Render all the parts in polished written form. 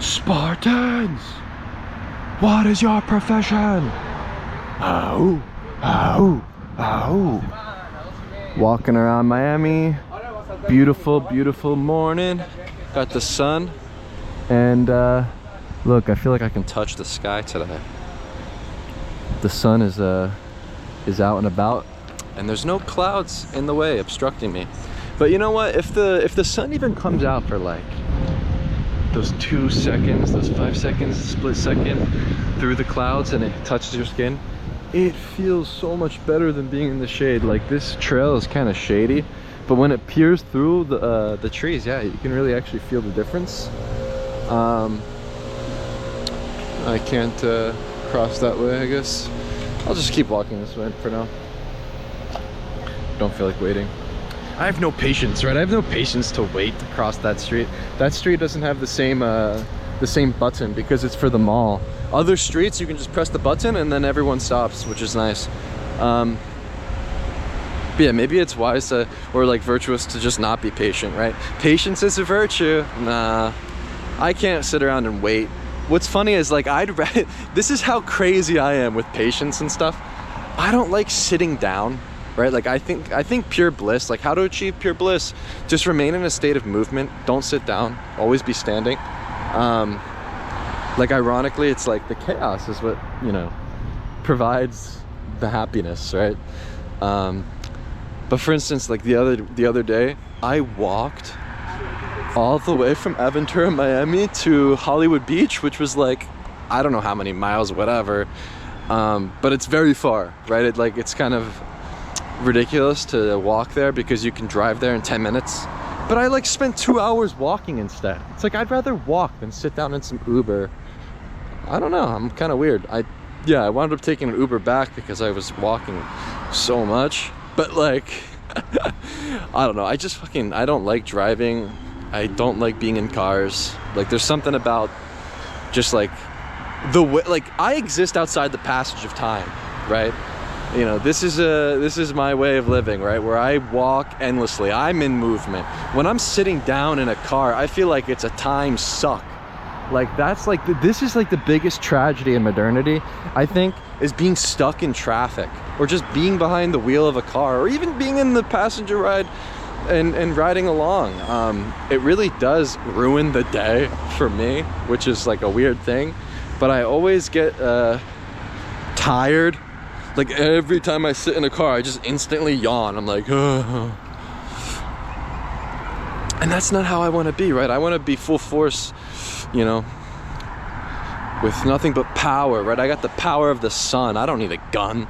Spartans, what is your profession? Ow, ow, ow. Walking around Miami, beautiful, beautiful morning. Got the sun, and look, I feel like I can touch the sky today. The sun is out and about, and there's no clouds in the way obstructing me. But you know what? If the sun even comes out for like those 2 seconds, those 5 seconds, split second through the clouds, and it touches your skin, it feels so much better than being in the shade. Like, this trail is kind of shady, but when it peers through the trees, yeah, you can really actually feel the difference. I can't cross that way, I guess. I'll just keep walking this way for now. Don't feel like waiting. I have no patience, right? I have no patience to wait to cross that street. That street doesn't have the same button because it's for the mall. Other streets, you can just press the button and then everyone stops, which is nice. But yeah, maybe it's wise to, or like virtuous to just not be patient, right? Patience is a virtue. Nah, I can't sit around and wait. What's funny is, like, this is how crazy I am with patience and stuff. I don't like sitting down, right? Like, I think pure bliss, like how to achieve pure bliss, just remain in a state of movement. Don't sit down, always be standing. Like, ironically, it's like the chaos is what, you know, provides the happiness, right? But for instance, like the other day, I walked all the way from Aventura, Miami to Hollywood Beach, which was like, I don't know how many miles, whatever. But it's very far, right? It's kind of ridiculous to walk there because you can drive there in 10 minutes. But I like spent 2 hours walking instead. It's like, I'd rather walk than sit down in some Uber. I don't know, I'm kind of weird. I wound up taking an Uber back because I was walking so much. But like, I don't know, I don't like driving. I don't like being in cars. Like, there's something about just like the way, like, I exist outside the passage of time, right? You know, this is my way of living, right? Where I walk endlessly. I'm in movement. When I'm sitting down in a car, I feel like it's a time suck. Like, that's like, this is like the biggest tragedy in modernity, I think, is being stuck in traffic, or just being behind the wheel of a car, or even being in the passenger ride and riding along. It really does ruin the day for me, which is like a weird thing. But I always get tired. Like, every time I sit in a car, I just instantly yawn. I'm like, ugh. And that's not how I want to be, right? I want to be full force, you know, with nothing but power, right? I got the power of the sun. I don't need a gun.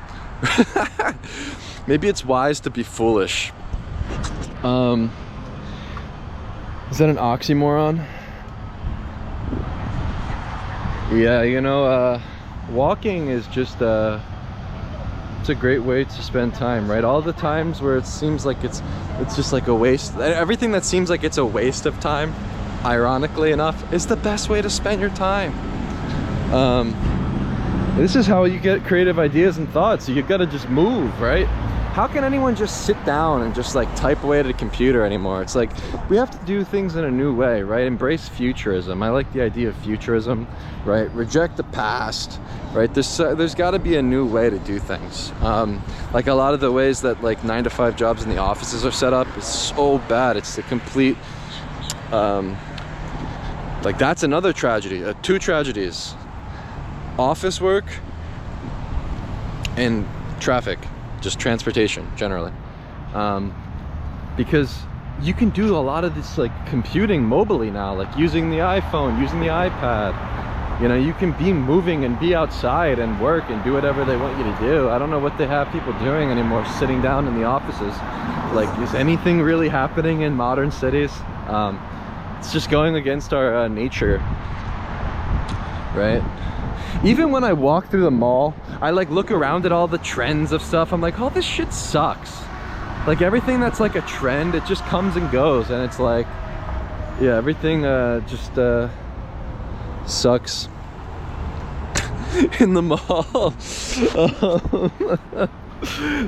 Maybe it's wise to be foolish. Is that an oxymoron? Yeah, you know, walking is just it's a great way to spend time, right? All the times where it seems like it's just like a waste, everything that seems like it's a waste of time, ironically enough, is the best way to spend your time. This is how you get creative ideas and thoughts. You gotta just move, right? How can anyone just sit down and just like type away at a computer anymore? It's like, we have to do things in a new way, right? Embrace futurism. I like the idea of futurism, right? Reject the past, right? There's got to be a new way to do things. Like, a lot of the ways that like 9-to-5 jobs in the offices are set up is so bad. It's the complete, like, that's another tragedy. 2 tragedies: office work and traffic. Just transportation generally, because you can do a lot of this like computing mobily now, like using the iPhone, using the iPad. You know, you can be moving and be outside and work and do whatever they want you to do. I don't know what they have people doing anymore, sitting down in the offices. Like, is anything really happening in modern cities? It's just going against our nature, right? Even when I walk through the mall, I like look around at all the trends of stuff. I'm like, oh, this shit sucks. Like, everything that's like a trend, it just comes and goes, and it's like, yeah, everything just sucks in the mall.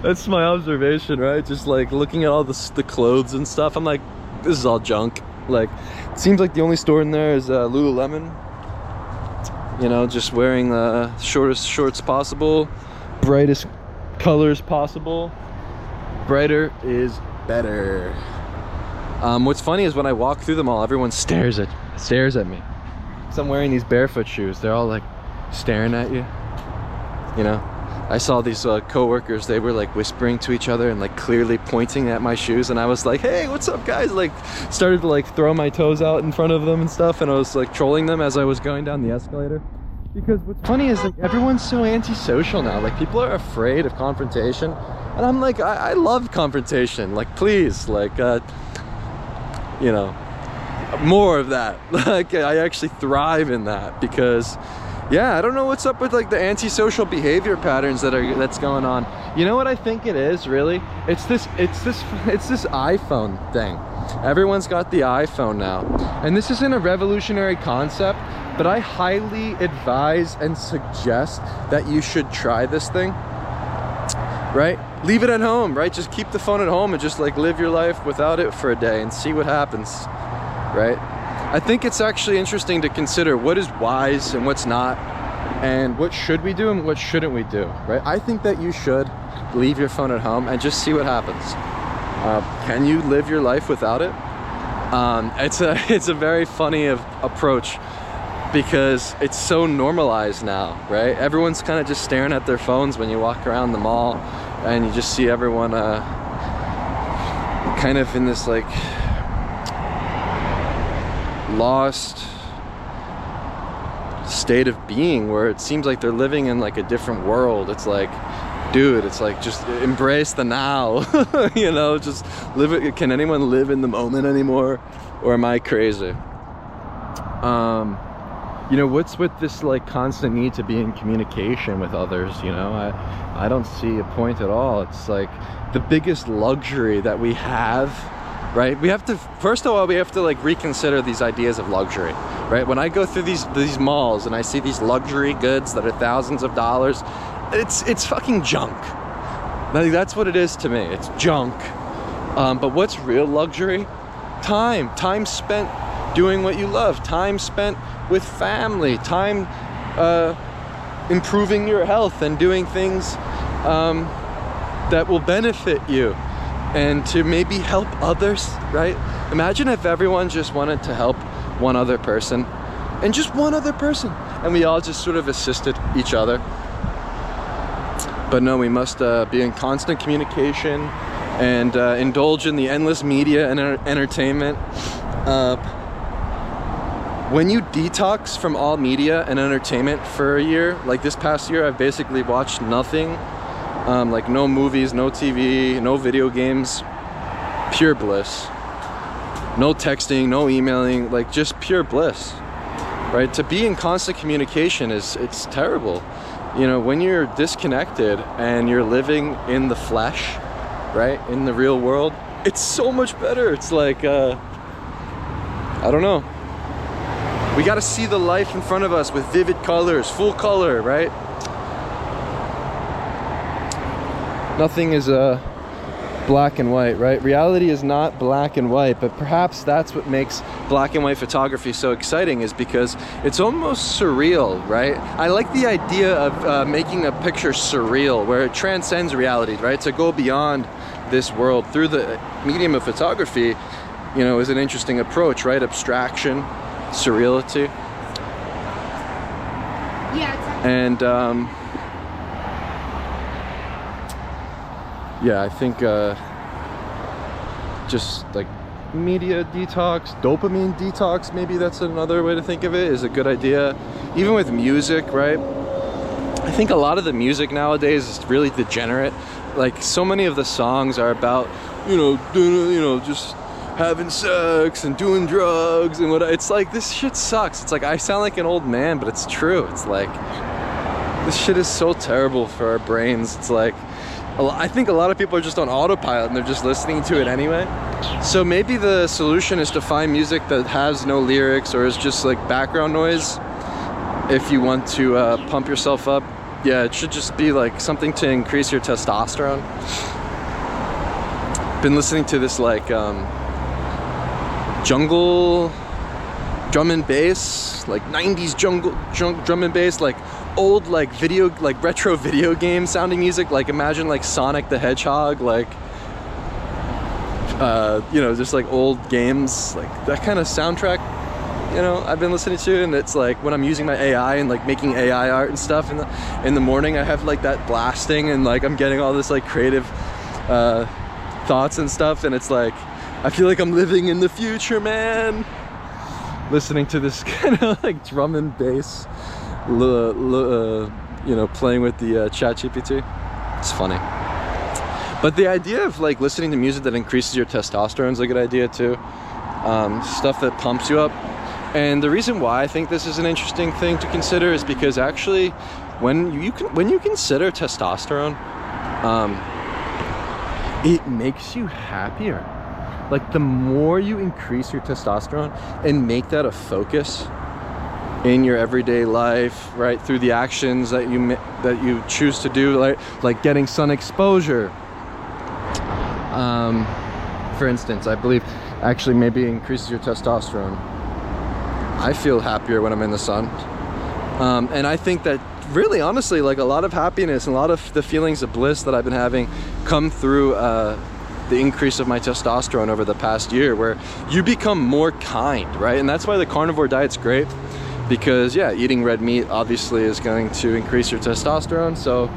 That's my observation, right? Just like looking at all the clothes and stuff, I'm like, this is all junk. Like, it seems like the only store in there is Lululemon, you know, just wearing the shortest shorts possible, brightest colors possible. Brighter is better. What's funny is when I walk through the mall, everyone stares at me. So I'm wearing these barefoot shoes. They're all like staring at you. You know, I saw these co-workers. They were like whispering to each other and like clearly pointing at my shoes. And I was like, "Hey, what's up, guys?" Like, started to like throw my toes out in front of them and stuff. And I was like trolling them as I was going down the escalator. Because what's funny is like everyone's so antisocial now. Like people are afraid of confrontation. And I'm like, I love confrontation. Like, please, like, you know, more of that. Like, I actually thrive in that because, yeah, I don't know what's up with like the antisocial behavior patterns that's going on. You know what I think it is, really? It's this iPhone thing. Everyone's got the iPhone now, and this isn't a revolutionary concept, but I highly advise and suggest that you should try this thing. Right? Leave it at home, right? Just keep the phone at home and just like live your life without it for a day and see what happens, right? I think it's actually interesting to consider what is wise and what's not, and what should we do and what shouldn't we do, right? I think that you should leave your phone at home and just see what happens. Can you live your life without it? It's a very funny approach because it's so normalized now, right? Everyone's kind of just staring at their phones when you walk around the mall, and you just see everyone kind of in this like lost state of being where it seems like they're living in like a different world. It's like, dude, it's like just embrace the now. You know, just live it. Can anyone live in the moment anymore, or am I crazy? You know, what's with this like constant need to be in communication with others? You know, I don't see a point at all. It's like the biggest luxury that we have, right? We have to, first of all, we have to like reconsider these ideas of luxury, right? When I go through these malls and I see these luxury goods that are thousands of dollars, it's fucking junk. Like, that's what it is to me. It's junk. But what's real luxury? Time spent doing what you love, time spent with family, time improving your health and doing things that will benefit you and to maybe help others, right? Imagine if everyone just wanted to help one other person, and just one other person, and we all just sort of assisted each other. But no, we must be in constant communication and indulge in the endless media and entertainment. When you detox from all media and entertainment for a year, like this past year, I've basically watched nothing, like no movies, no TV, no video games, pure bliss. No texting, no emailing, like just pure bliss, right? To be in constant communication it's terrible. You know, when you're disconnected and you're living in the flesh, right, in the real world, it's so much better. It's like, I don't know. We got to see the life in front of us with vivid colors, full color, right? Nothing is black and white, right? Reality is not black and white, but perhaps that's what makes black and white photography so exciting, is because it's almost surreal, right? I like the idea of making a picture surreal, where it transcends reality, right? To go beyond this world through the medium of photography, you know, is an interesting approach, right? Abstraction, surreality. Yeah, exactly. And yeah, I think just like media detox, dopamine detox, maybe that's another way to think of it, is a good idea. Even with music, right? I think a lot of the music nowadays is really degenerate. Like, so many of the songs are about, you know, just having sex and doing drugs and what. It's like, this shit sucks. It's like, I sound like an old man, but it's true. It's like, this shit is so terrible for our brains. It's like, I think a lot of people are just on autopilot and they're just listening to it anyway. So maybe the solution is to find music that has no lyrics or is just like background noise. If you want to pump yourself up, yeah, it should just be like something to increase your testosterone. Been listening to this like jungle drum and bass, like 90s drum and bass, like old like retro video game sounding music, like imagine like Sonic the Hedgehog, like you know, just like old games, like that kind of soundtrack, you know, I've been listening to. And it's like when I'm using my AI and like making AI art and stuff in the morning, I have like that blasting, and like I'm getting all this like creative thoughts and stuff, and it's like I feel like I'm living in the future, man, listening to this kind of like drum and bass, you know, playing with the ChatGPT. It's funny. But the idea of like listening to music that increases your testosterone is a good idea too. Stuff that pumps you up. And the reason why I think this is an interesting thing to consider is because actually when you consider testosterone, it makes you happier. Like the more you increase your testosterone and make that a focus in your everyday life, right, through the actions that you choose to do, like getting sun exposure, for instance, I believe actually maybe increases your testosterone. I feel happier when I'm in the sun, and I think that really honestly, like a lot of happiness and a lot of the feelings of bliss that I've been having come through the increase of my testosterone over the past year, where you become more kind, right? And that's why the carnivore diet's great, because yeah, eating red meat obviously is going to increase your testosterone. So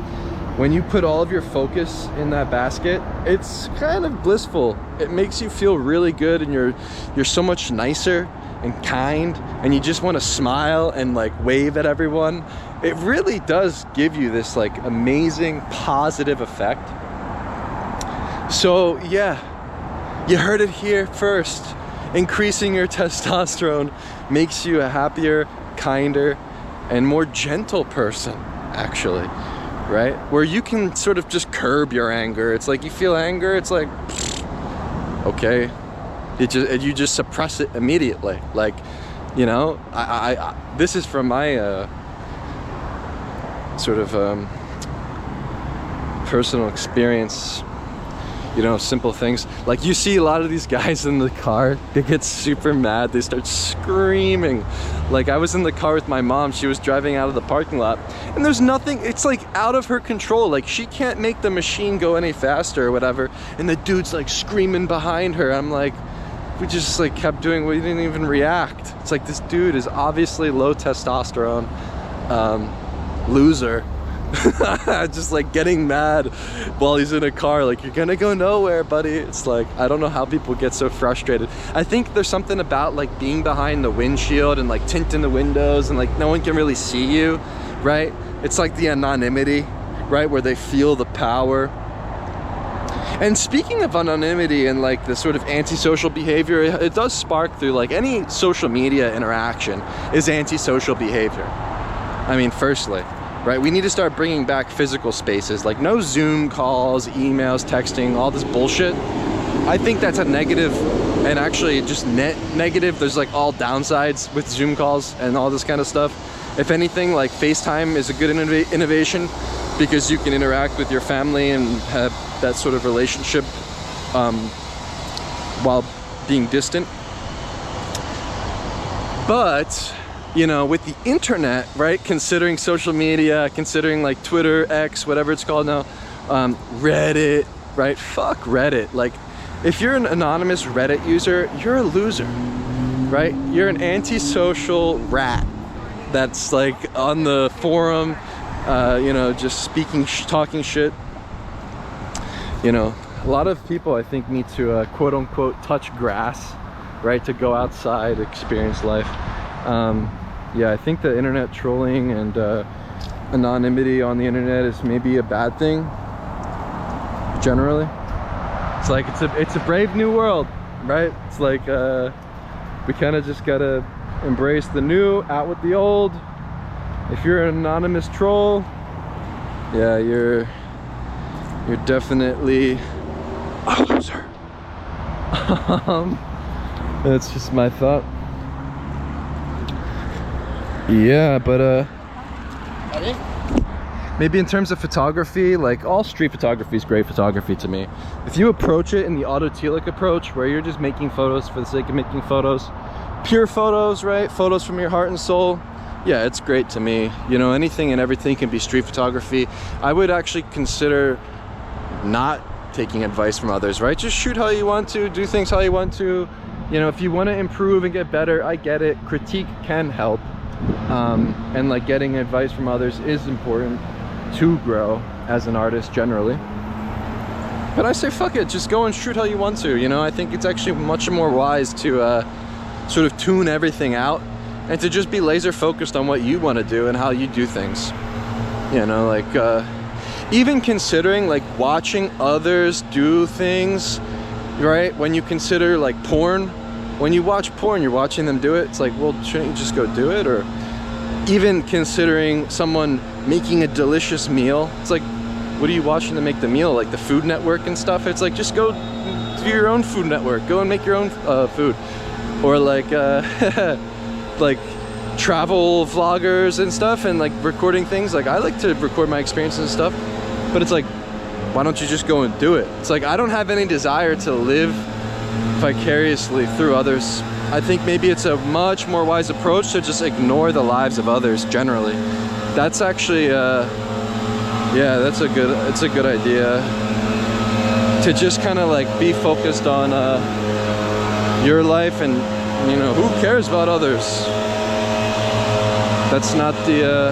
when you put all of your focus in that basket, it's kind of blissful. It makes you feel really good, and you're so much nicer and kind, and you just want to smile and like wave at everyone. It really does give you this like amazing positive effect. So yeah, you heard it here first. Increasing your testosterone makes you a happier, kinder, and more gentle person, actually, right? Where you can sort of just curb your anger. It's like you feel anger, it's like, okay, you just suppress it immediately. Like, you know, I this is from my sort of personal experience. You know, simple things like you see a lot of these guys in the car, they get super mad, they start screaming. Like I was in the car with my mom, she was driving out of the parking lot, and there's nothing, it's like out of her control, like she can't make the machine go any faster or whatever, and the dude's like screaming behind her. I'm like, we just like kept doing, we didn't even react. It's like this dude is obviously low testosterone, loser. Just like getting mad while he's in a car, like you're gonna go nowhere, buddy. It's like, I don't know how people get so frustrated. I think there's something about like being behind the windshield and like tinting the windows and like no one can really see you, right? It's like the anonymity, right, where they feel the power. And speaking of anonymity and like the sort of antisocial behavior, it does spark through like any social media interaction is antisocial behavior. I mean, firstly, right, we need to start bringing back physical spaces, like no Zoom calls, emails, texting, all this bullshit. I think that's a negative, and actually just net negative. There's like all downsides with Zoom calls and all this kind of stuff. If anything, like FaceTime is a good innovation, because you can interact with your family and have that sort of relationship while being distant. But you know, with the internet, right, considering social media, considering like Twitter, X, whatever it's called now, Reddit, right? Fuck Reddit. Like, if you're an anonymous Reddit user, you're a loser, right? You're an antisocial rat that's like on the forum, you know, just talking shit. You know, a lot of people, I think, need to quote unquote touch grass, right, to go outside, experience life. Yeah, I think the internet trolling and anonymity on the internet is maybe a bad thing, generally. It's like, it's a brave new world, right? It's like, we kind of just gotta embrace the new, out with the old. If you're an anonymous troll, yeah, you're definitely a loser. That's just my thought. Yeah, but maybe in terms of photography, like all street photography is great photography to me. If you approach it in the autotelic approach, where you're just making photos for the sake of making photos, pure photos, right? Photos from your heart and soul. Yeah, it's great to me. You know, anything and everything can be street photography. I would actually consider not taking advice from others, right? Just shoot how you want to, do things how you want to. You know, if you want to improve and get better, I get it. Critique can help. And like getting advice from others is important to grow as an artist generally. But I say fuck it, just go and shoot how you want to. You know, I think it's actually much more wise to sort of tune everything out and to just be laser focused on what you want to do and how you do things. You know, like even considering like watching others do things, right? When you consider like porn, when you watch porn, you're watching them do it. It's like, well, shouldn't you just go do it? Or even considering someone making a delicious meal, it's like, what are you watching to make the meal? Like the Food Network and stuff. It's like, just go do your own Food Network. Go and make your own food. Or like like travel vloggers and stuff, and like recording things. Like I like to record my experiences and stuff, but it's like, why don't you just go and do it? It's like, I don't have any desire to live vicariously through others. I think maybe it's a much more wise approach to just ignore the lives of others generally. That's actually yeah, it's a good idea to just kind of like be focused on your life, and you know, who cares about others? That's not the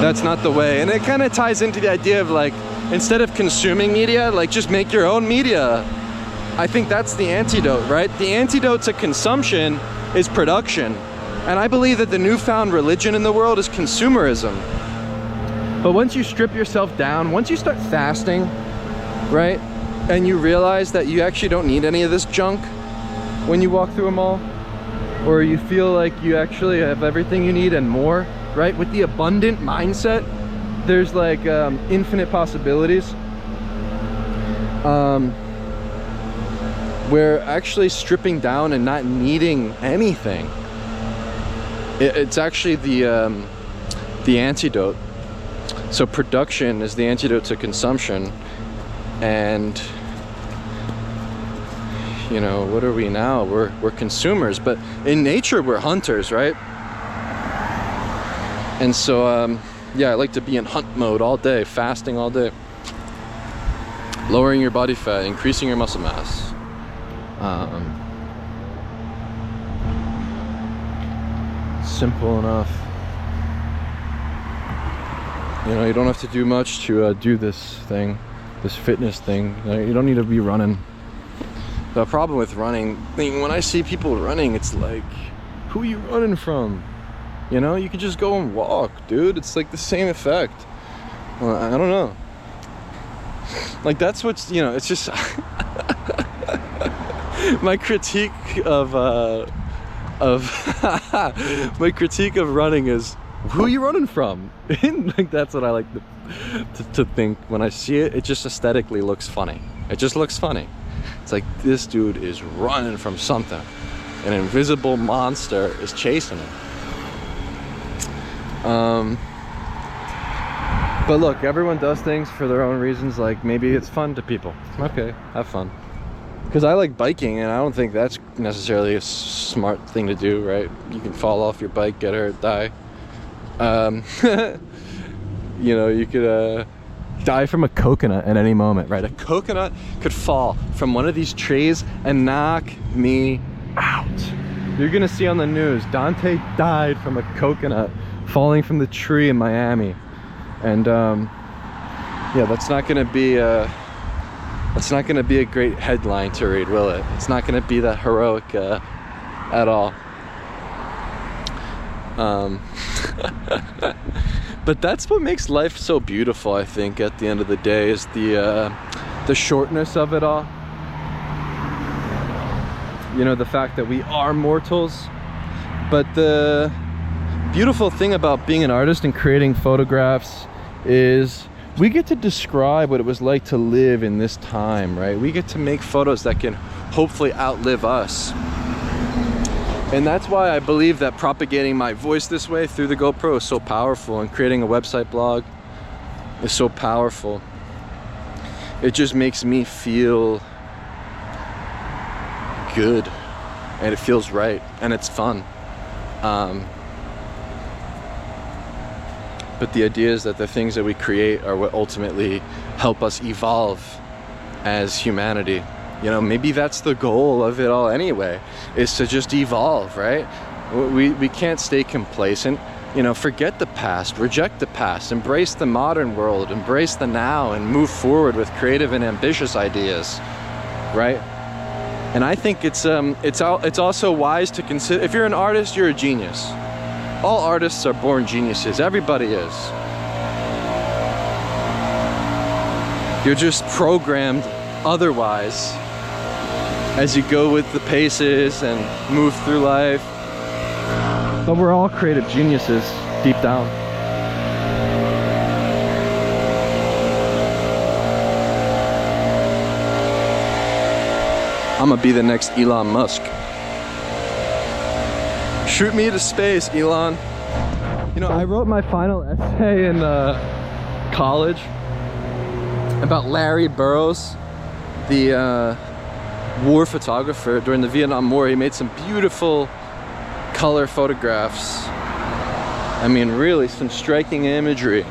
that's not the way. And it kind of ties into the idea of like, instead of consuming media, like just make your own media. I think that's the antidote, right? The antidote to consumption is production. And I believe that the newfound religion in the world is consumerism. But once you strip yourself down, once you start fasting, right? And you realize that you actually don't need any of this junk when you walk through a mall, or you feel like you actually have everything you need and more, right? With the abundant mindset, there's like infinite possibilities. We're actually stripping down and not needing anything. It's actually the antidote. So production is the antidote to consumption. And you know, what are we now? We're consumers, but in nature we're hunters, right? And so yeah, I like to be in hunt mode all day, fasting all day, lowering your body fat, increasing your muscle mass. Simple enough. You know, you don't have to do much to do this thing, this fitness thing. You don't need to be running. The problem with running, when I see people running, it's like, who are you running from? You know, you could just go and walk, dude. It's like the same effect. Well, I don't know. Like, that's what's, you know, it's just my critique of my critique of running is, who are you running from? Like, that's what I like to think when I see it. It just aesthetically looks funny. It just looks funny. It's like, this dude is running from something. An invisible monster is chasing him. But look, everyone does things for their own reasons. Like, maybe it's fun to people. Okay, have fun. Because I like biking, and I don't think that's necessarily a smart thing to do, right? You can fall off your bike, get hurt, die. You know, you could die from a coconut at any moment, right? A coconut could fall from one of these trees and knock me out. You're gonna see on the news, Dante died from a coconut falling from the tree in Miami. And yeah, that's not gonna be a great headline to read, will it? It's not gonna be that heroic at all. But that's what makes life so beautiful, I think, at the end of the day, is the shortness of it all. You know, the fact that we are mortals. But the beautiful thing about being an artist and creating photographs is we get to describe what it was like to live in this time, right? We get to make photos that can hopefully outlive us. And that's why I believe that propagating my voice this way through the GoPro is so powerful, and creating a website blog is so powerful. It just makes me feel good, and it feels right, and it's fun. But the idea is that the things that we create are what ultimately help us evolve as humanity. You know, maybe that's the goal of it all anyway, is to just evolve, right? We can't stay complacent. You know, forget the past, reject the past, embrace the modern world, embrace the now, and move forward with creative and ambitious ideas, right? And I think it's also wise to consider, if you're an artist, you're a genius. All artists are born geniuses. Everybody is. You're just programmed otherwise as you go with the paces and move through life. But we're all creative geniuses deep down. I'm gonna be the next Elon Musk. Shoot me to space, Elon. You know, I wrote my final essay in college about Larry Burroughs, the war photographer during the Vietnam War. He made some beautiful color photographs. I mean, really some striking imagery.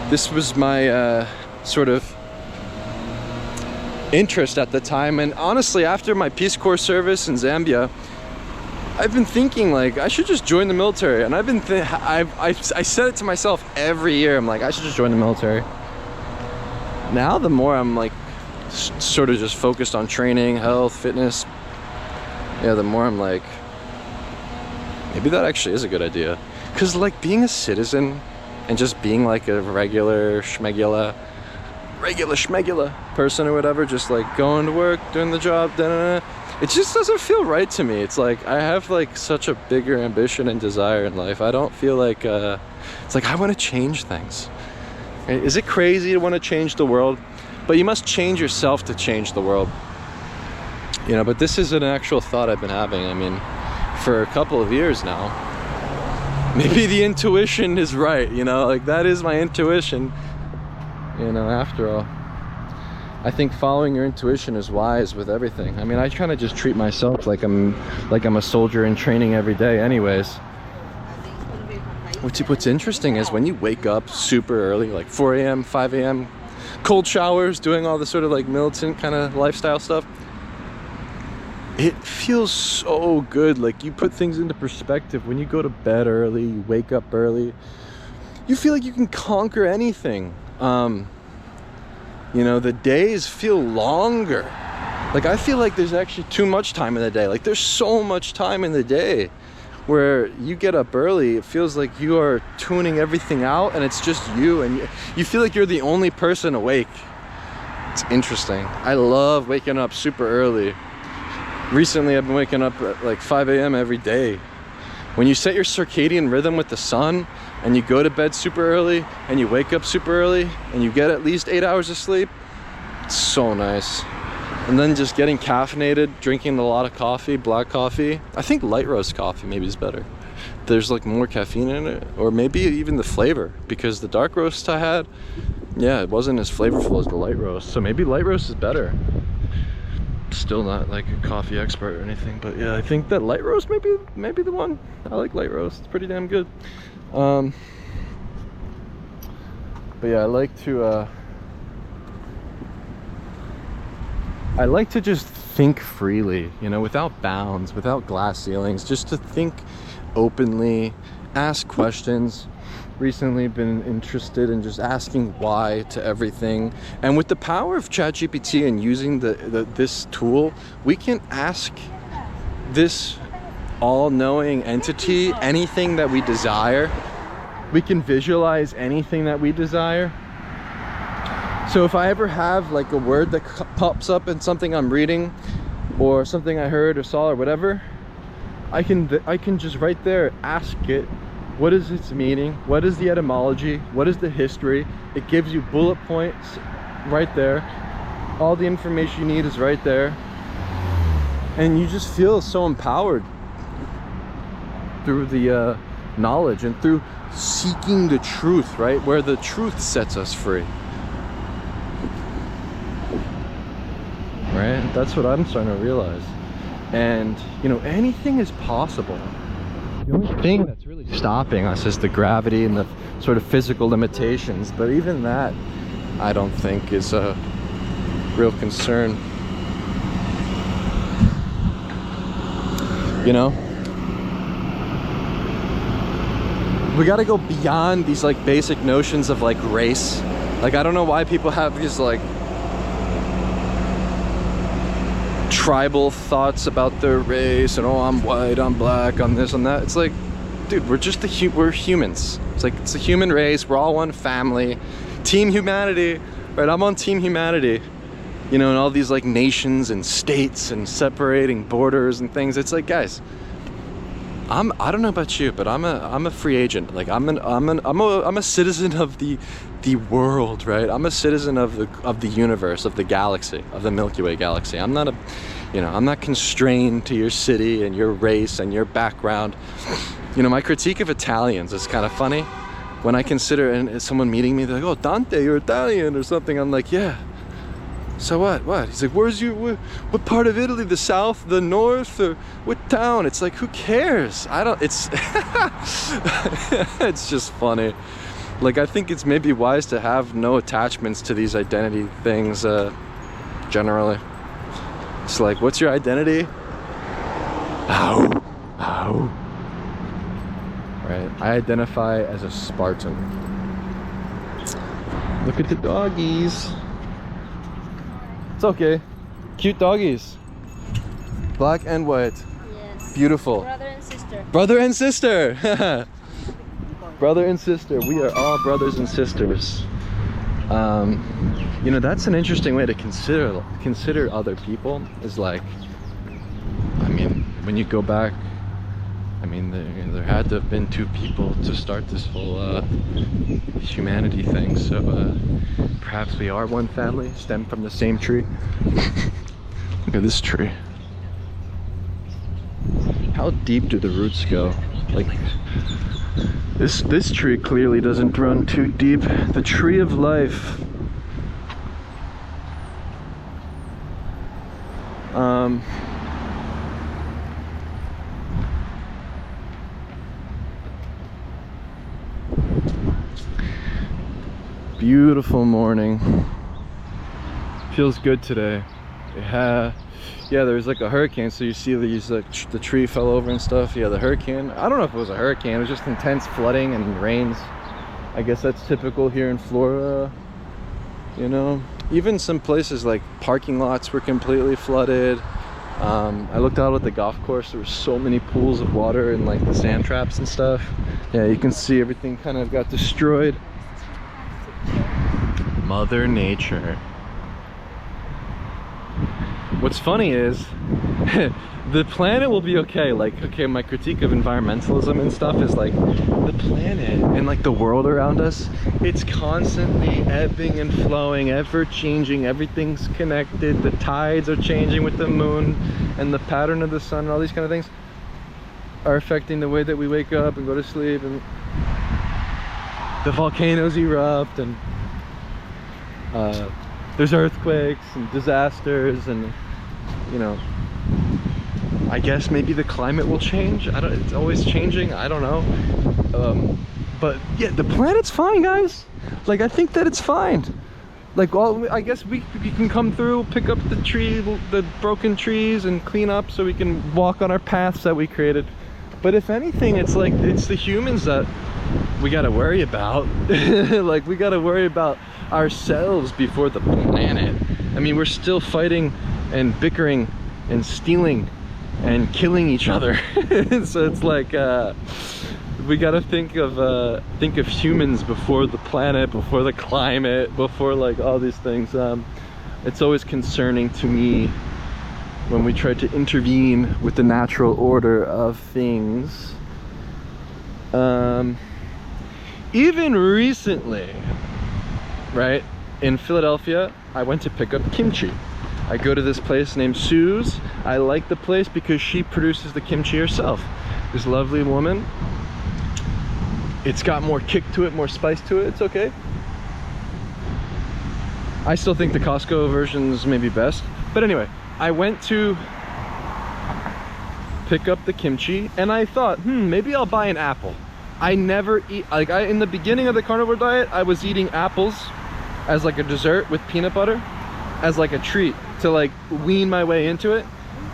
This was my sort of interest at the time, and honestly, after my Peace Corps service in Zambia, I've been thinking, like, I should just join the military. And I've been I said it to myself every year. I'm like, I should just join the military. Now the more I'm like sort of just focused on training, health, fitness, yeah, the more I'm like, maybe that actually is a good idea. Because like being a citizen and just being like a regular schmegula person or whatever, just like going to work, doing the job, it just doesn't feel right to me. It's like I have like such a bigger ambition and desire in life. I don't feel like it's like I want to change things. Is it crazy to want to change the world? But you must change yourself to change the world. You know, but this is an actual thought I've been having, I mean, for a couple of years now. Maybe the intuition is right, you know, like that is my intuition. You know, after all, I think following your intuition is wise with everything. I mean, I kind of just treat myself like I'm a soldier in training every day anyways. What's interesting is when you wake up super early, like 4 a.m., 5 a.m., cold showers, doing all the sort of like militant kind of lifestyle stuff, it feels so good. Like you put things into perspective. When you go to bed early, you wake up early, you feel like you can conquer anything. You know, the days feel longer. Like I feel like there's actually too much time in the day. Like there's so much time in the day where you get up early, it feels like you are tuning everything out and it's just you, and you feel like you're the only person awake. It's interesting. I love waking up super early. Recently I've been waking up at like 5 a.m. every day. When you set your circadian rhythm with the sun and you go to bed super early and you wake up super early and you get at least 8 hours of sleep, it's so nice. And then just getting caffeinated, drinking a lot of coffee, black coffee. I think light roast coffee maybe is better. There's like more caffeine in it, or maybe even the flavor, because the dark roast I had, yeah, it wasn't as flavorful as the light roast. So maybe light roast is better. Still not like a coffee expert or anything, but yeah, I think that light roast maybe the one. I like light roast. It's pretty damn good. But yeah, I like to just think freely, you know, without bounds, without glass ceilings, just to think openly, ask questions. Recently been interested in just asking why to everything, and with the power of ChatGPT and using this tool, we can ask this all-knowing entity anything that we desire. We can visualize anything that we desire. So if I ever have like a word that pops up in something I'm reading or something I heard or saw or whatever, I can just right there ask it, what is its meaning? What is the etymology? What is the history? It gives you bullet points right there. All the information you need is right there. And you just feel so empowered through the knowledge and through seeking the truth, right? Where the truth sets us free. right? That's what I'm starting to realize. And you know, anything is possible. The only thing that's really stopping us is the gravity and the sort of physical limitations, but even that I don't think is a real concern. You know, we got to go beyond these like basic notions of like race. Like, I don't know why people have these like tribal thoughts about their race and, oh, I'm white, I'm black, I'm this, I'm that. It's like, dude, we're just we're humans. It's like, it's a human race. We're all one family. Team humanity, right? I'm on team humanity. You know, and all these like nations and states and separating borders and things. It's like, guys, I don't know about you, but I'm a free agent. Like, I'm a citizen of the world, right? I'm a citizen of the universe, of the galaxy, of the Milky Way galaxy. I'm not I'm not constrained to your city and your race and your background. You know, my critique of Italians is kind of funny. When I consider, and someone meeting me, they're like, "Oh, Dante, you're Italian," or something. I'm like, "Yeah. So what? What?" He's like, what part of Italy? The south, the north, or what town? It's like, who cares? It's it's just funny. Like, I think it's maybe wise to have no attachments to these identity things, generally. It's like, what's your identity? How? Right? I identify as a Spartan. Look at the doggies. It's okay. Cute doggies. Black and white. Yes. Beautiful. Brother and sister. Brother and sister. Brother and sister. We are all brothers and sisters. You know, that's an interesting way to consider other people. Is like, I mean, when you go back, I mean, there had to have been two people to start this whole humanity thing. So perhaps we are one family, stemmed from the same tree. Look at this tree. How deep do the roots go? Like, this tree clearly doesn't run too deep. The tree of life. Beautiful morning. Feels good today. Yeah, there's like a hurricane, so you see these the tree fell over and stuff. Yeah, the hurricane. I don't know if it was a hurricane. It was just intense flooding and rains. I guess that's typical here in Florida. You know, even some places like parking lots were completely flooded. I looked out at the golf course. There were so many pools of water and like the sand traps and stuff. Yeah, you can see everything kind of got destroyed. Mother Nature. What's funny is the planet will be okay. Like, okay, my critique of environmentalism and stuff is like the planet and like the world around us, it's constantly ebbing and flowing, ever changing. Everything's connected. The tides are changing with the moon, and the pattern of the sun and all these kind of things are affecting the way that we wake up and go to sleep, and the volcanoes erupt, and there's earthquakes and disasters, and you know, I guess maybe the climate will change. It's always changing. I don't know. But yeah, the planet's fine, guys. Like, I think that it's fine. Like, I guess we can come through, pick up the broken trees, and clean up so we can walk on our paths that we created. But if anything, it's like, it's the humans that we gotta worry about. Like, we gotta worry about ourselves before the planet. I mean, we're still fighting and bickering and stealing and killing each other. So it's like, we gotta think of humans before the planet, before the climate, before like all these things. It's always concerning to me when we try to intervene with the natural order of things. Even recently, right, in Philadelphia, I went to pick up kimchi. I go to this place named Sue's. I like the place because she produces the kimchi herself. This lovely woman. It's got more kick to it, more spice to it. It's okay. I still think the Costco versions may be best, But anyway, I went to pick up the kimchi and I thought, maybe I'll buy an apple. I never eat, like in the beginning of the carnivore diet, I was eating apples as like a dessert with peanut butter, as like a treat to like wean my way into it.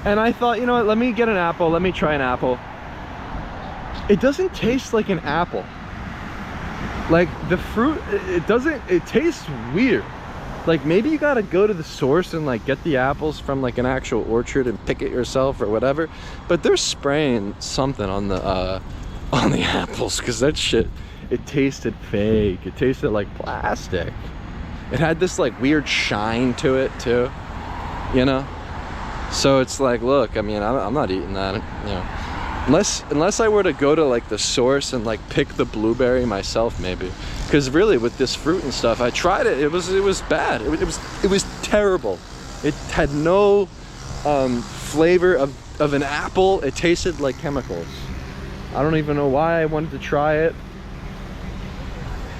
And I thought, you know what, let me get an apple, let me try an apple. It doesn't taste like an apple. Like the fruit, it tastes weird. Like maybe you gotta go to the source and like get the apples from like an actual orchard and pick it yourself or whatever. But they're spraying something on the apples, because that shit, it tasted fake. It tasted like plastic. It had this like weird shine to it too, you know? So it's like, look, I mean, I'm not eating that, you know. Unless I were to go to like the source and like pick the blueberry myself, maybe. Because really with this fruit and stuff, I tried it. It was bad. It was terrible. It had no flavor of an apple. It tasted like chemicals. I don't even know why I wanted to try it,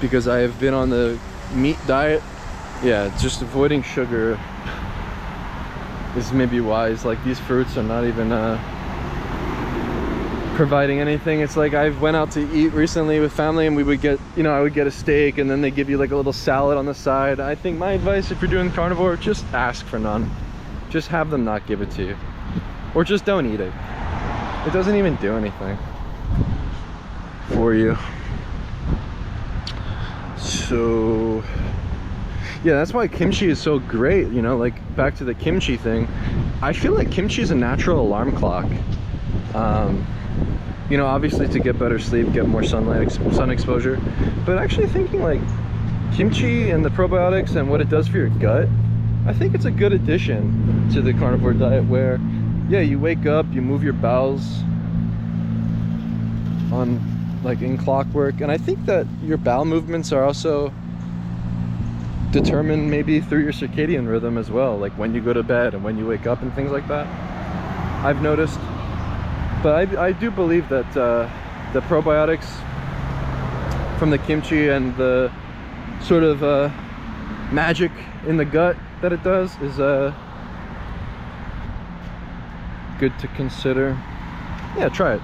because I have been on the meat diet. Yeah, just avoiding sugar is maybe wise. Like these fruits are not even providing anything. It's like I went out to eat recently with family and we would get, you know, I would get a steak and then they give you like a little salad on the side. I think my advice, if you're doing carnivore, just ask for none. Just have them not give it to you, or just don't eat it. It doesn't even do anything for you. So yeah, that's why kimchi is so great, you know. Like back to the kimchi thing, I feel like kimchi is a natural alarm clock. You know, obviously to get better sleep, get more sun exposure, but actually thinking like kimchi and the probiotics and what it does for your gut, I think it's a good addition to the carnivore diet, where yeah, you wake up, you move your bowels on like in clockwork, and I think that your bowel movements are also determined maybe through your circadian rhythm as well, like when you go to bed and when you wake up and things like that, I've noticed. But I do believe that the probiotics from the kimchi and the sort of magic in the gut that it does is good to consider. Yeah, try it.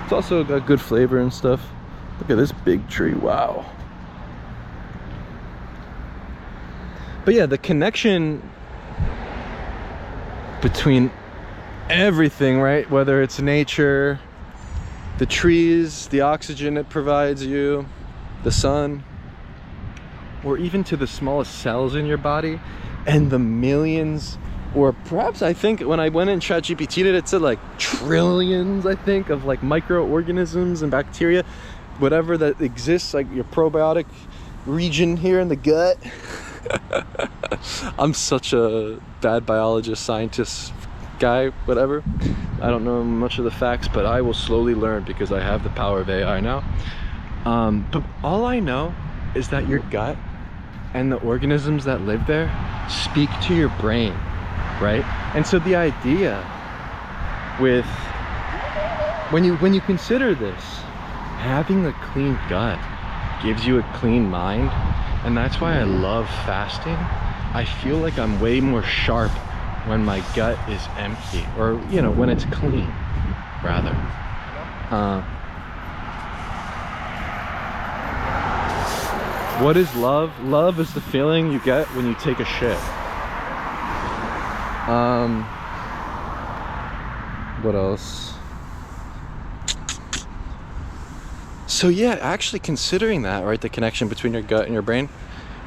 It's also got good flavor and stuff. Look at this big tree, wow. But yeah, the connection between everything, right? Whether it's nature, the trees, the oxygen it provides you, the sun, or even to the smallest cells in your body, and the millions, or perhaps I think when I went in ChatGPT it said like trillions, I think, of like microorganisms and bacteria, whatever that exists, like your probiotic region here in the gut. I'm such a bad biologist, scientist guy, whatever. I don't know much of the facts, but I will slowly learn because I have the power of AI now. But all I know is that your gut and the organisms that live there speak to your brain, right? And so the idea with when you consider this, having a clean gut gives you a clean mind. And that's why I love fasting. I feel like I'm way more sharp when my gut is empty, or you know, when it's clean, rather. What is love? Love is the feeling you get when you take a shit. What else? So yeah, actually considering that, right, the connection between your gut and your brain,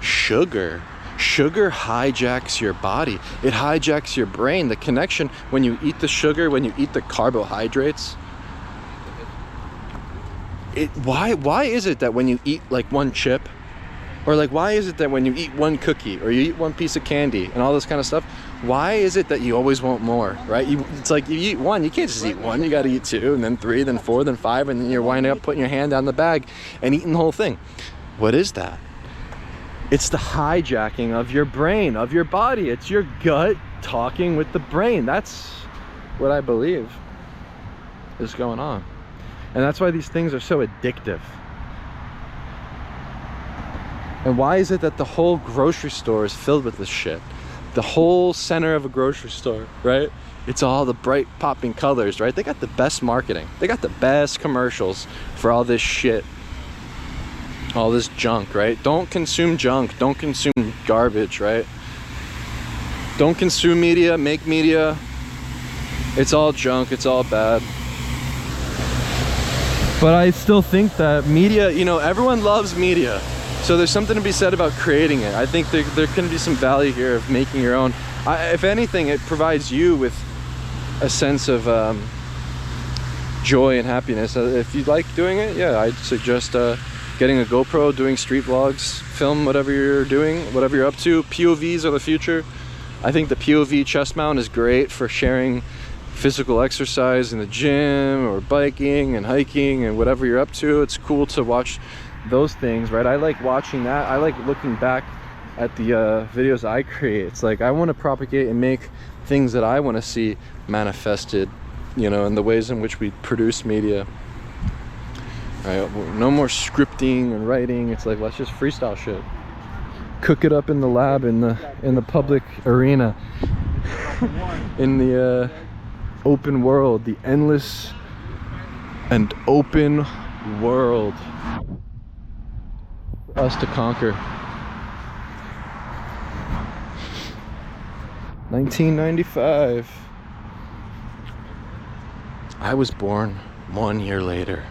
sugar hijacks your body. It hijacks your brain. The connection when you eat the sugar, when you eat the carbohydrates, why is it that when you eat like one chip, or like why is it that when you eat one cookie or you eat one piece of candy and all this kind of stuff, why is it that you always want more, right? It's like you eat one, you can't just eat one, you got to eat two, and then three, then four, then five, and then you're winding up putting your hand down the bag and eating the whole thing. What is that? It's the hijacking of your brain, of your body. It's your gut talking with the brain. That's what I believe is going on. And that's why these things are so addictive. And why is it that the whole grocery store is filled with this shit? The whole center of a grocery store, right? It's all the bright popping colors, right? They got the best marketing. They got the best commercials for all this shit. All this junk, right? Don't consume junk. Don't consume garbage, right? Don't consume media, make media. It's all junk, it's all bad. But I still think that media, you know, everyone loves media. So there's something to be said about creating it. I think there can be some value here of making your own. If anything, it provides you with a sense of joy and happiness. If you like doing it, yeah, I'd suggest getting a GoPro, doing street vlogs, film whatever you're doing, whatever you're up to. POVs are the future. I think the POV chest mount is great for sharing physical exercise in the gym or biking and hiking and whatever you're up to. It's cool to watch those things, right? I like watching that. I like looking back at the videos I create. It's like I want to propagate and make things that I want to see manifested, you know, in the ways in which we produce media. Right? No more scripting and writing. It's like, let's just freestyle shit. Cook it up in the lab, in the public arena, in the open world, the endless and open world for us to conquer. 1995. I was born 1 year later.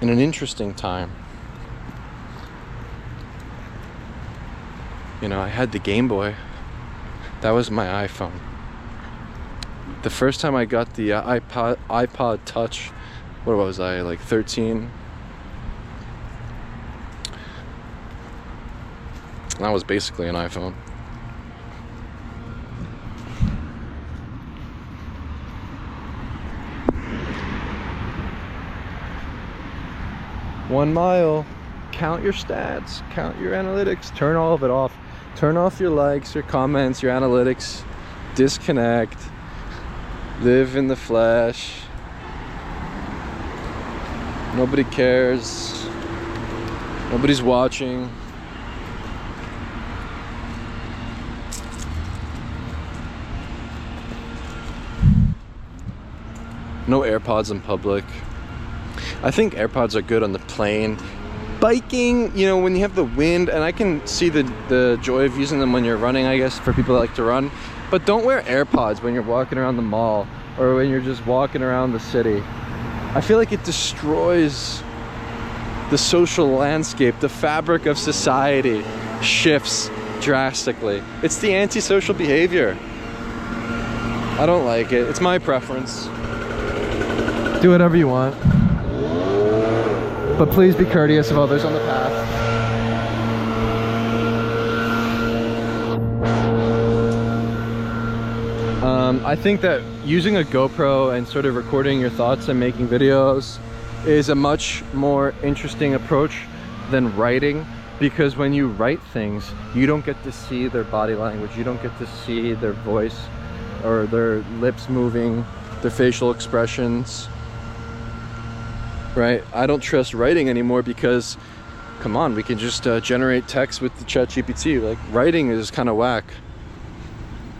In an interesting time. You know, I had the Game Boy. That was my iPhone. The first time I got the iPod Touch, what was I, like 13? That was basically an iPhone. One mile. Count your stats, count your analytics, turn all of it off. Turn off your likes, your comments, your analytics. Disconnect. Live in the flesh. Nobody cares. Nobody's watching. No AirPods in public. I think AirPods are good on the plane. Biking, you know, when you have the wind, and I can see the joy of using them when you're running, I guess, for people that like to run. But don't wear AirPods when you're walking around the mall or when you're just walking around the city. I feel like it destroys the social landscape. The fabric of society shifts drastically. It's the antisocial behavior. I don't like it. It's my preference. Do whatever you want. But please be courteous of others on the path. I think that using a GoPro and sort of recording your thoughts and making videos is a much more interesting approach than writing, because when you write things, you don't get to see their body language, you don't get to see their voice or their lips moving, their facial expressions. Right? I don't trust writing anymore because, come on, we can just generate text with the ChatGPT. Like, writing is kind of whack.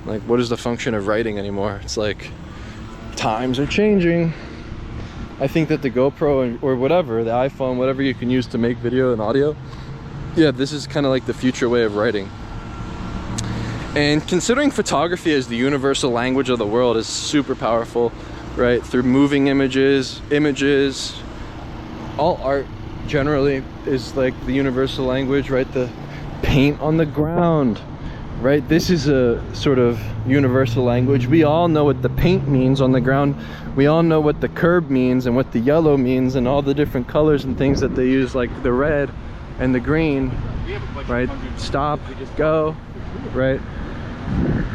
Like, what is the function of writing anymore? It's like, times are changing. I think that the GoPro or whatever, the iPhone, whatever you can use to make video and audio, yeah, this is kind of like the future way of writing. And considering photography as the universal language of the world is super powerful, right? Through moving images, all art generally is like the universal language, right? The paint on the ground, right? This is a sort of universal language. We all know what the paint means on the ground. We all know what the curb means and what the yellow means and all the different colors and things that they use, like the red and the green, right? Stop, go, right?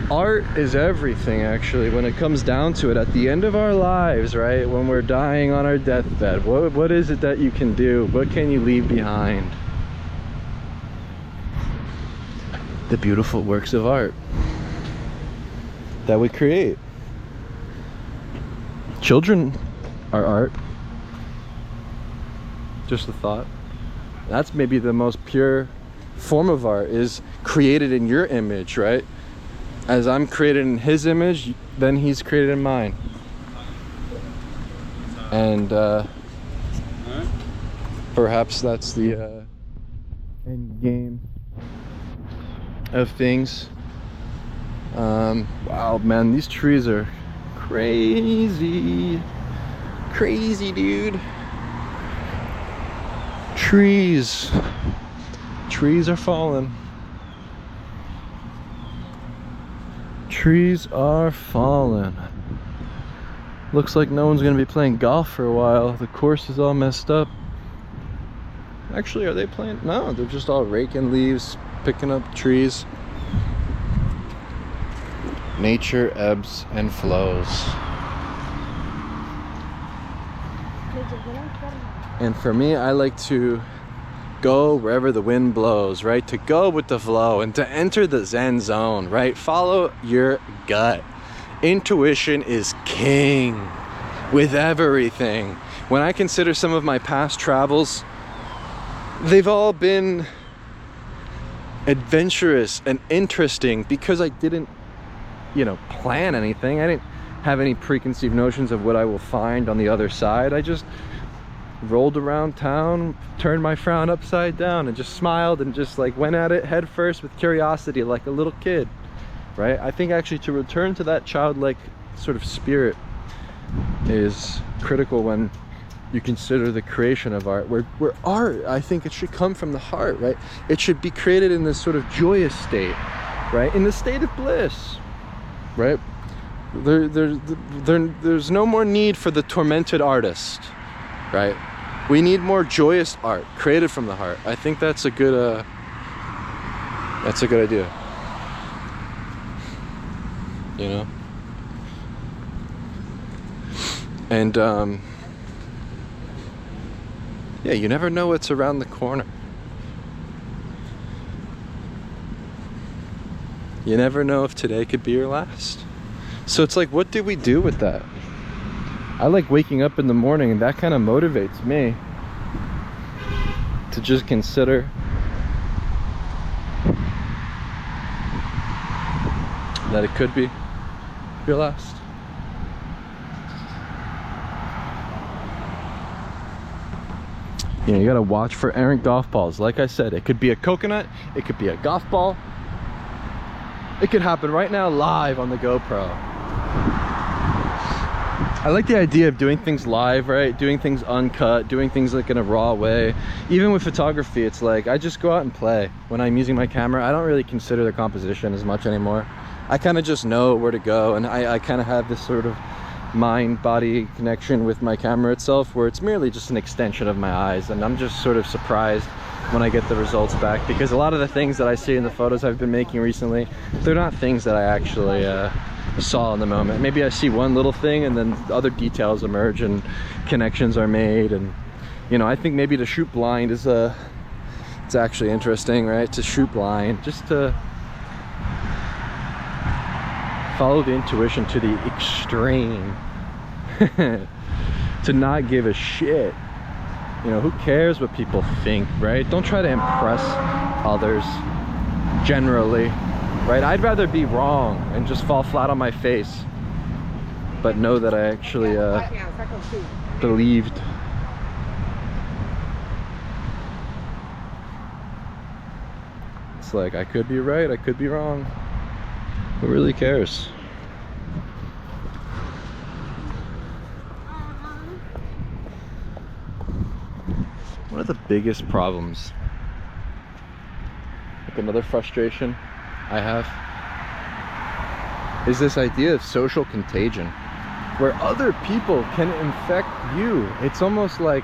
Art is everything, actually, when it comes down to it. At the end of our lives, right, when we're dying on our deathbed, what is it that you can do? What can you leave behind? The beautiful works of art that we create. Children are art. Just a thought. That's maybe the most pure form of art, is created in your image, right? As I'm created in his image, then he's created in mine. And perhaps that's the end game of things. Wow, man, these trees are crazy. Crazy, dude. Trees are falling. Trees are falling. Looks like no one's gonna be playing golf for a while. The course is all messed up. Actually, are they playing? No, they're just all raking leaves, picking up trees. Nature ebbs and flows. And for me, I like to go wherever the wind blows, right? To go with the flow and to enter the Zen zone, right? Follow your gut. Intuition is king with everything. When I consider some of my past travels, they've all been adventurous and interesting because I didn't, plan anything. I didn't have any preconceived notions of what I will find on the other side. I just rolled around town, turned my frown upside down, and just smiled and just like went at it head first with curiosity like a little kid, right? I think actually to return to that childlike sort of spirit is critical when you consider the creation of art. Where art, I think it should come from the heart, right? It should be created in this sort of joyous state, right? In the state of bliss, right? There's no more need for the tormented artist, right? We need more joyous art created from the heart. I think that's a good idea. And yeah, you never know what's around the corner. You never know if today could be your last. So it's like, what do we do with that? I like waking up in the morning, and that kind of motivates me to just consider that it could be your last. You gotta watch for errant golf balls. Like I said, it could be a coconut, it could be a golf ball. It could happen right now live on the GoPro. I like the idea of doing things live, right? Doing things uncut, doing things like in a raw way. Even with photography, it's like I just go out and play. When I'm using my camera, I don't really consider the composition as much anymore. I kind of just know where to go, and I kind of have this sort of mind-body connection with my camera itself, where it's merely just an extension of my eyes, and I'm just sort of surprised when I get the results back, because a lot of the things that I see in the photos I've been making recently, they're not things that I actually saw in the moment. Maybe I see one little thing and then other details emerge and connections are made. And I think maybe to shoot blind is it's actually interesting, right? To shoot blind, just to follow the intuition to the extreme. To not give a shit. Who cares what people think, right? Don't try to impress others generally, right? I'd rather be wrong and just fall flat on my face, but know that I actually believed. It's like, I could be right, I could be wrong. Who really cares? One of the biggest problems, like another frustration I have, is this idea of social contagion, where other people can infect you. It's almost like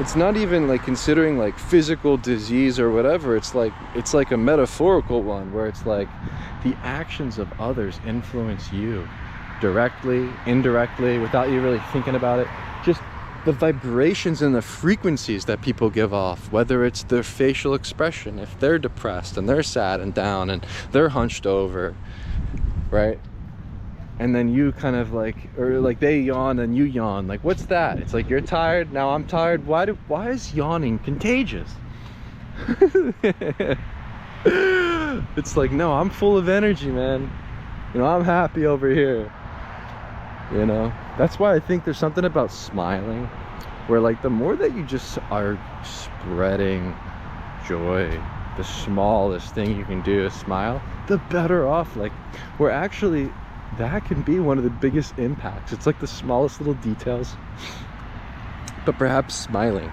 it's not even like considering like physical disease or whatever. It's like a metaphorical one, where it's like the actions of others influence you directly, indirectly, without you really thinking about it. Just the vibrations and the frequencies that people give off, whether it's their facial expression, if they're depressed and they're sad and down and they're hunched over, right? and then you kind of like, or like they yawn and you yawn. Like, what's that? It's like, you're tired, now I'm tired. Why is yawning contagious? It's like, no, I'm full of energy, man. You know, I'm happy over here. You know, that's why I think there's something about smiling, where like the more that you just are spreading joy, the smallest thing you can do is smile, the better off. Like, we're actually, that can be one of the biggest impacts. It's like the smallest little details, but perhaps smiling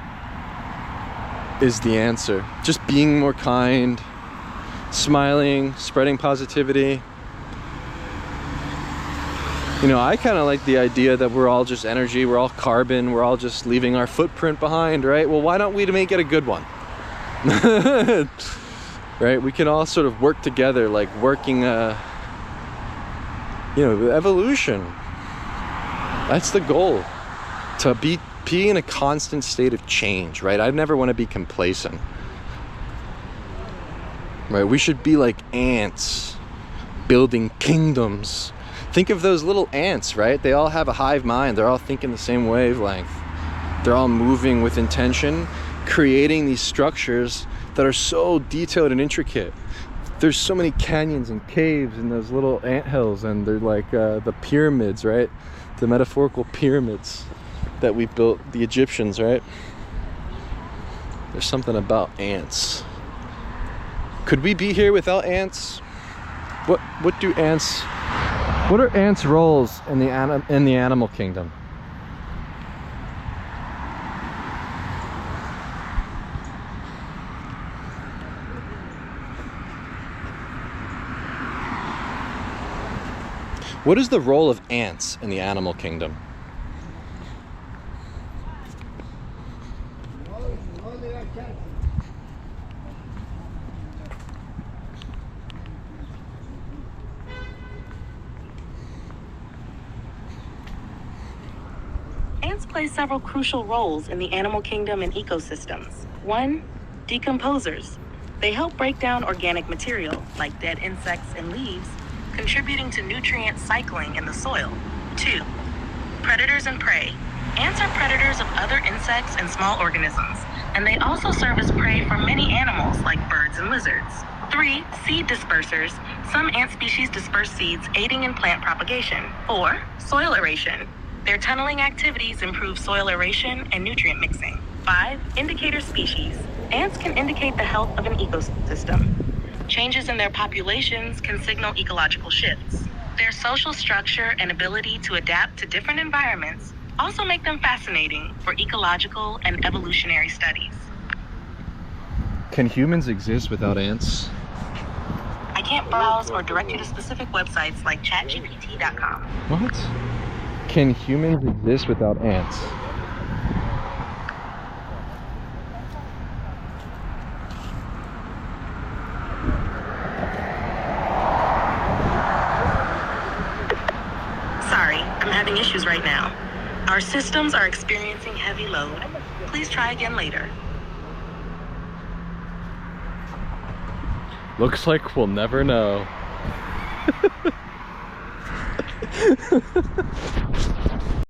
is the answer. Just being more kind, smiling, spreading positivity. You know, I kind of like the idea that we're all just energy, we're all carbon, we're all just leaving our footprint behind, right? Well, why don't we make it a good one? Right? We can all sort of work together, like working, you know, evolution. That's the goal, to be in a constant state of change, right? I never want to be complacent, right? We should be like ants building kingdoms. Think of those little ants, right? They all have a hive mind. They're all thinking the same wavelength. They're all moving with intention, creating these structures that are so detailed and intricate. There's so many canyons and caves in those little ant hills, and they're like the pyramids, right? The metaphorical pyramids that we built, the Egyptians, right? There's something about ants. Could we be here without ants? What are ants' roles in the animal kingdom? What is the role of ants in the animal kingdom? Ants play several crucial roles in the animal kingdom and ecosystems. 1, decomposers. They help break down organic material, like dead insects and leaves, contributing to nutrient cycling in the soil. 2, predators and prey. Ants are predators of other insects and small organisms, and they also serve as prey for many animals like birds and lizards. 3, seed dispersers. Some ant species disperse seeds, aiding in plant propagation. 4, soil aeration. Their tunneling activities improve soil aeration and nutrient mixing. 5, indicator species. Ants can indicate the health of an ecosystem. Changes in their populations can signal ecological shifts. Their social structure and ability to adapt to different environments also make them fascinating for ecological and evolutionary studies. Can humans exist without ants? I can't browse or direct you to specific websites like chatgpt.com. What? Can humans exist without ants? Sorry, I'm having issues right now. Our systems are experiencing heavy load. Please try again later. Looks like we'll never know.